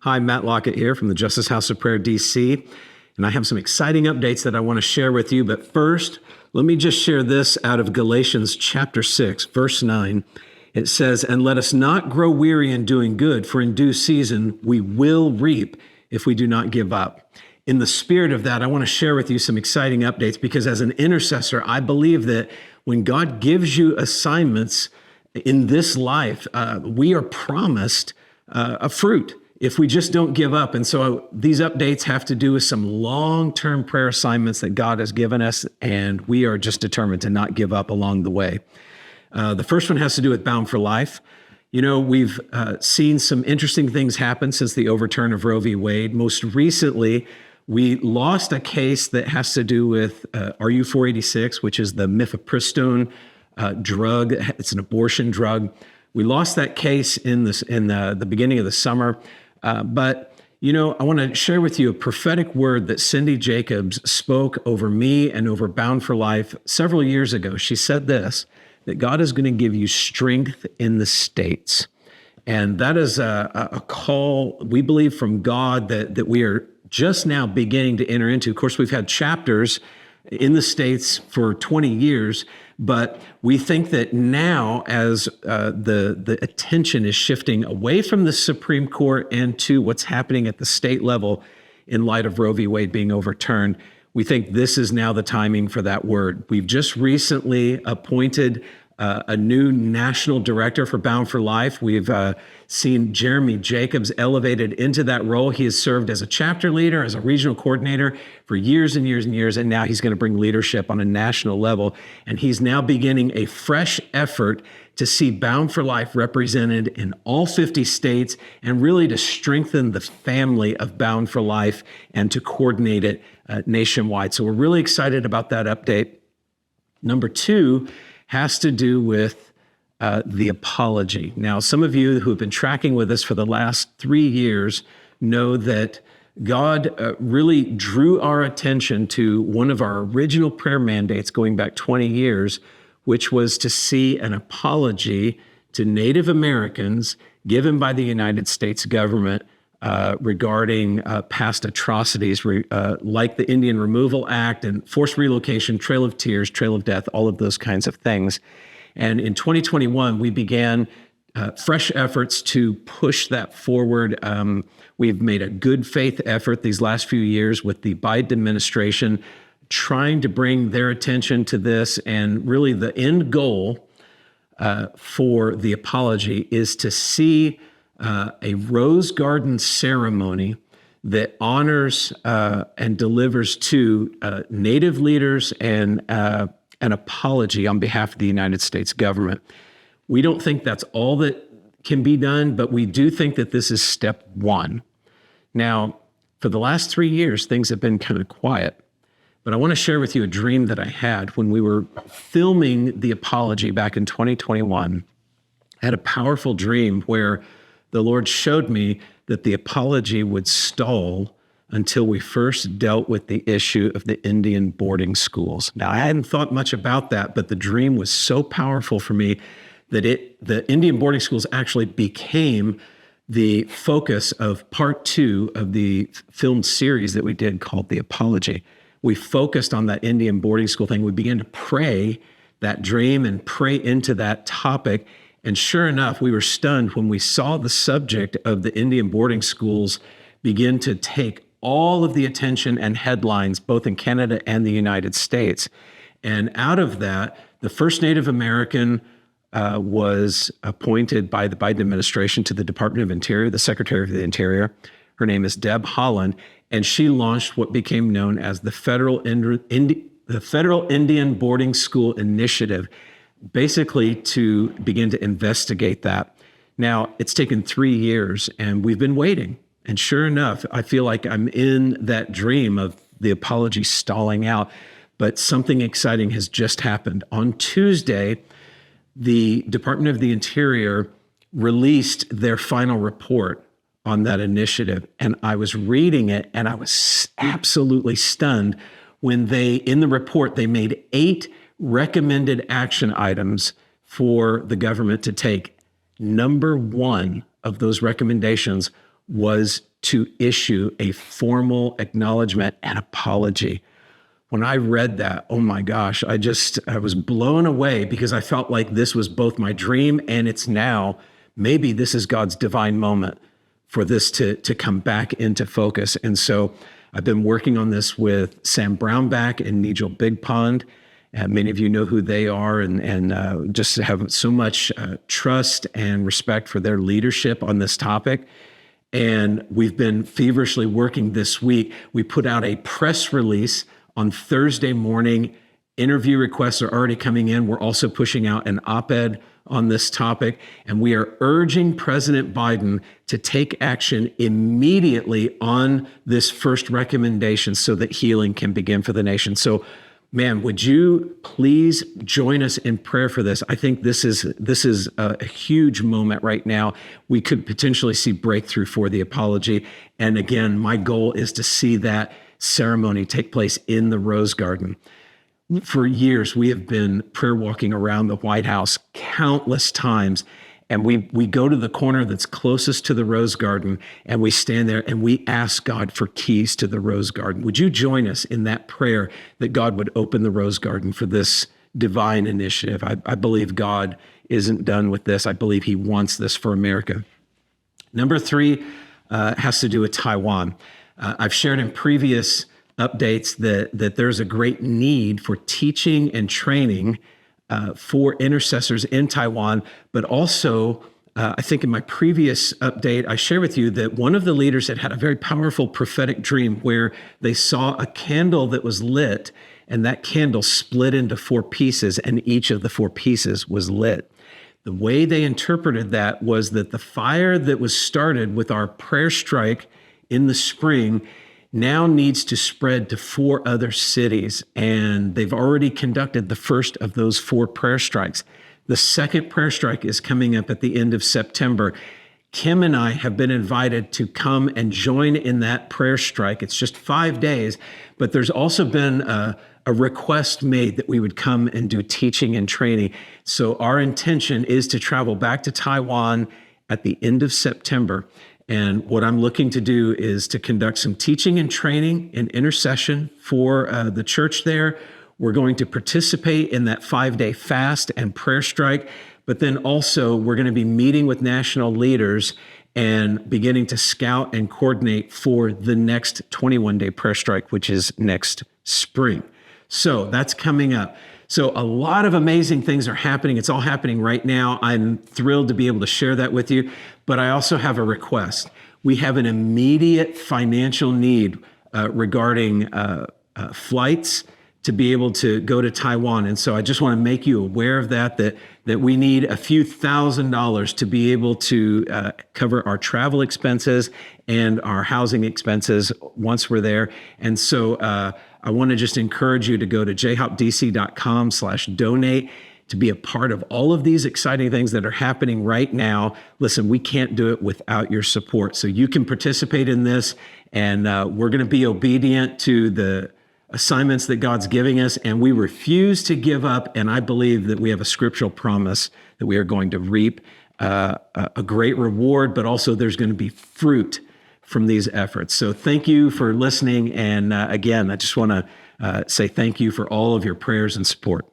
Hi, Matt Lockett here from the Justice House of Prayer, DC, and I have some exciting updates that I want to share with you. But first, let me just share this out of Galatians chapter 6, verse 9. It says, "And let us not grow weary in doing good, for in due season we will reap if we do not give up." In the spirit of that, I want to share with you some exciting updates because as an intercessor, I believe that when God gives you assignments in this life, we are promised a fruit if we just don't give up. And so these updates have to do with some long-term prayer assignments that God has given us, and we are just determined to not give up along the way. The first one has to do with Bound for Life. You know, we've seen some interesting things happen since the overturn of Roe v. Wade. Most recently, we lost a case that has to do with RU-486, which is the mifepristone drug. It's an abortion drug. We lost that case in the beginning of the summer. But, you know, I want to share with you a prophetic word that Cindy Jacobs spoke over me and over Bound for Life several years ago. She said this, that God is going to give you strength in the States. And that is a call, we believe, from God that we are just now beginning to enter into. Of course, we've had chapters in the States for 20 years, but we think that now as the attention is shifting away from the Supreme Court and to what's happening at the state level in light of Roe v. Wade being overturned, we think this is now the timing for that word. We've just recently appointed a new national director for Bound for Life. We've seen Jeremy Jacobs elevated into that role. He has served as a chapter leader, as a regional coordinator for years and years and years, and now he's going to bring leadership on a national level. And he's now beginning a fresh effort to see Bound for Life represented in all 50 states and really to strengthen the family of Bound for Life and to coordinate it nationwide. So we're really excited about that update. Number two has to do with the apology. Now, some of you who have been tracking with us for the last 3 years know that God really drew our attention to one of our original prayer mandates going back 20 years, which was to see an apology to Native Americans given by the United States government regarding past atrocities like the Indian Removal Act and forced relocation, Trail of Tears, Trail of Death, all of those kinds of things. And in 2021, we began fresh efforts to push that forward. We've made a good faith effort these last few years with the Biden administration trying to bring their attention to this. And really the end goal for the apology is to see a rose garden ceremony that honors and delivers to Native leaders and an apology on behalf of the United States government. We don't think that's all that can be done, but we do think that this is step one. Now, for the last 3 years, things have been kind of quiet, but I want to share with you a dream that I had when we were filming the apology back in 2021. I had a powerful dream where the Lord showed me that the apology would stall until we first dealt with the issue of the Indian boarding schools. Now, I hadn't thought much about that, but the dream was so powerful for me that the Indian boarding schools actually became the focus of part 2 of the film series that we did called The Apology. We focused on that Indian boarding school thing. We began to pray that dream and pray into that topic. And sure enough, we were stunned when we saw the subject of the Indian boarding schools begin to take all of the attention and headlines, both in Canada and the United States. And out of that, the first Native American was appointed by the Biden administration to the Department of Interior, the Secretary of the Interior. Her name is Deb Haaland, and she launched what became known as the Federal Indian Boarding School Initiative, basically to begin to investigate that. Now, it's taken 3 years, and we've been waiting. And sure enough, I feel like I'm in that dream of the apology stalling out, but something exciting has just happened. On Tuesday, the Department of the Interior released their final report on that initiative. And I was reading it and I was absolutely stunned when in the report, they made 8 recommended action items for the government to take. Number 1 of those recommendations was to issue a formal acknowledgement and apology. When I read that, oh my gosh, I was blown away because I felt like this was both my dream and it's now, maybe this is God's divine moment for this to come back into focus. And so I've been working on this with Sam Brownback and Nigel Big Pond. Many of you know who they are and just have so much trust and respect for their leadership on this topic. And we've been feverishly working this week. We put out a press release on Thursday morning. Interview requests are already coming in. We're also pushing out an op-ed on this topic, and we are urging President Biden to take action immediately on this first recommendation so that healing can begin for the nation. So, man, would you please join us in prayer for this? I think this is a huge moment right now. We could potentially see breakthrough for the apology. And again, my goal is to see that ceremony take place in the Rose Garden. For years, we have been prayer walking around the White House countless times, and we go to the corner that's closest to the Rose Garden, and we stand there and we ask God for keys to the Rose Garden. Would you join us in that prayer that God would open the Rose Garden for this divine initiative? I believe God isn't done with this. I believe he wants this for America. Number 3 has to do with Taiwan. I've shared in previous updates that there's a great need for teaching and training for intercessors in Taiwan, but also I think in my previous update, I shared with you that one of the leaders had a very powerful prophetic dream where they saw a candle that was lit, and that candle split into 4 pieces, and each of the 4 pieces was lit. The way they interpreted that was that the fire that was started with our prayer strike in the spring now needs to spread to 4 other cities. And they've already conducted the first of those 4 prayer strikes. The second prayer strike is coming up at the end of September. Kim and I have been invited to come and join in that prayer strike. It's just 5 days, but there's also been a request made that we would come and do teaching and training. So our intention is to travel back to Taiwan at the end of September. And what I'm looking to do is to conduct some teaching and training and intercession for the church there. We're going to participate in that 5-day fast and prayer strike, but then also we're going to be meeting with national leaders and beginning to scout and coordinate for the next 21-day prayer strike, which is next spring. So that's coming up. So a lot of amazing things are happening. It's all happening right now. I'm thrilled to be able to share that with you, but I also have a request. We have an immediate financial need regarding flights to be able to go to Taiwan. And so I just want to make you aware of that we need a few $1,000s to be able to cover our travel expenses and our housing expenses once we're there. And so I want to just encourage you to go to jhopdc.com/donate to be a part of all of these exciting things that are happening right now. Listen, we can't do it without your support. So you can participate in this, and we're going to be obedient to the assignments that God's giving us, and we refuse to give up. And I believe that we have a scriptural promise that we are going to reap a great reward, but also there's going to be fruit from these efforts. So thank you for listening. And again, I just want to say thank you for all of your prayers and support.